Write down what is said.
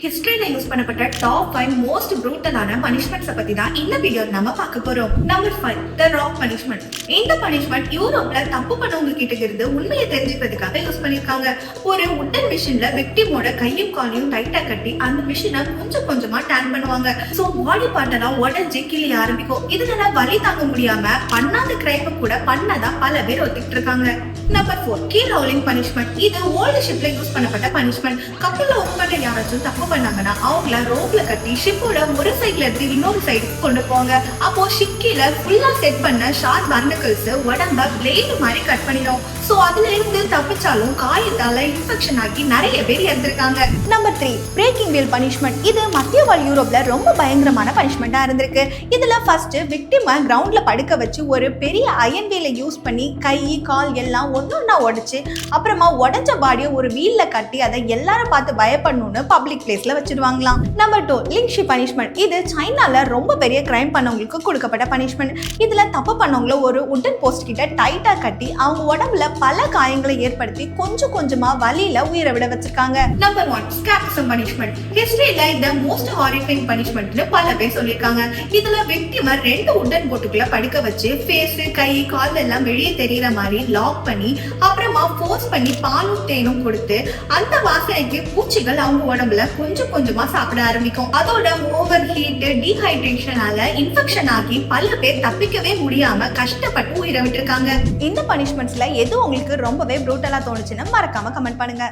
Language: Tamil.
ஹிஸ்டரியில யூஸ் பண்ணப்பட்ட டாப் 5 மோஸ்ட் ப்ரூட்டலான பனிஷ்மெண்ட்ஸை பத்தி தான் இந்த வீடியோ நம்ம பார்க்க போறோம். நம்பர் 5 த ராக் பனிஷ்மெண்ட். இந்த பனிஷ்மெண்ட் யூரோப்ல தப்பு பண்ணவங்க கிட்ட இருந்து உண்மையை தெரிஞ்சுக்கிறதுக்காக யூஸ் பண்ணிருக்காங்க. ஒரு உட்டன் மிஷின்ல விக்டிமோட கையும் காலையும் டைட்டா கட்டி அந்த மிஷினை கொஞ்சம் கொஞ்சமா டேன் பண்ணுவாங்க. சோ பாடி பார்ட் எல்லாம் உடஞ்சி கிளிய ஆரம்பிக்கும். இதனால வலி தாங்க முடியாம பண்ணாத கிரைம் கூட பண்ணதா பல பேர் ஒத்துக்கிட்டு இருக்காங்க. Number 4 keel rolling punishment. இது ஓல்டு ஷிப்ல யூஸ் பண்ணப்பட்ட பனிஷ்மெண்ட். கப்பல்ல ஒர்க் பண்ண யாராச்சும் தப்பு பண்ணாங்கன்னா அவங்கள ரோப்ல கட்டி ஷிப்போட ஒரு சைட்ல இருந்து இன்னொரு சைடுக்கு கொண்டு போவாங்க. அப்போ ஷிக்கில ஃபுல்லா செட் பண்ண ஷார்ப் பர்னக்கிள்ஸ் உடம்ப பிளேடு மாதிரி கட் பண்ணிடும். சோ அதுல இருந்து தப்பிச்சாலும் காயத்தால இன்ஃபெக்ஷன் ஆகி நிறைய பேர் இறந்திருக்காங்க. Number 3 breaking wheel punishment. இது மத்திய வாழ் யூரோப்ல ரொம்ப பயங்கரமான பனிஷ்மெண்டா இருந்திருக்கு. இதுல ஃபர்ஸ்ட் விக்டிமை கிரவுண்ட்ல படுக்க வச்சு ஒரு பெரிய அயன் வீலை யூஸ் பண்ணி கை கால் எல்லாம் ஒன்னொன்னா உடைச்சு அப்புறமா உடைஞ்ச பாடியை ஒரு வீல்ல கட்டி அதை எல்லாரும் பார்த்து பயப்படணும்னு பப்ளிக் பிளேஸ்ல வச்சிருவாங்களாம். Number 2 லிங்ஷி punishment. இது சைனால ரொம்ப பெரிய கிரைம் பண்ணவங்களுக்கு கொடுக்கப்பட்ட பனிஷ்மெண்ட். இதுல தப்பு பண்ணவங்கள ஒரு உட்டன் போஸ்ட் கிட்ட டைட்டா கட்டி அவங்க உடம்புல பல காயங்களை ஏற்படுத்தி கொஞ்சம் கொஞ்சமா வலியில உயிரை விட வச்சிருக்காங்க. Number 1 ஸ்கேப்சம் punishment. ஹிஸ்டரியில இந்த மோஸ்ட் ஹாரிஃபைங் பனிஷ்மெண்ட்னு பல பேர் சொல்லியிருக்காங்க. இதுல விக்டிமை 2 உட்டன் போட்டுக்குள்ள படுக்க வச்சு ஃபேஸ் கை கால் எல்லாம் வெளியே தெரியற மாதிரி லாக் பண்ணி அப்புறமா ஃபோர்ஸ் பண்ணி பாலும் தேனும் கொடுத்து அந்த வாசனைக்கு பூச்சிகள் அவங்க உடம்புல கொஞ்சம் கொஞ்சமா சாப்பிட ஆரம்பிக்கும். அதோட ஓவர் ஹீட் டீஹைட்ரேஷனால இன்ஃபெக்ஷன் ஆகி பல பேர் தப்பிக்கவே முடியாம கஷ்டப்பட்டு உயிரை விட்டுருக்காங்க. இந்த பனிஷ்மெண்ட்ஸ்ல எது உங்களுக்கு ரொம்பவே ப்ரூட்டலா தோணுச்சுன்னு மறக்காம கமெண்ட் பண்ணுங்க.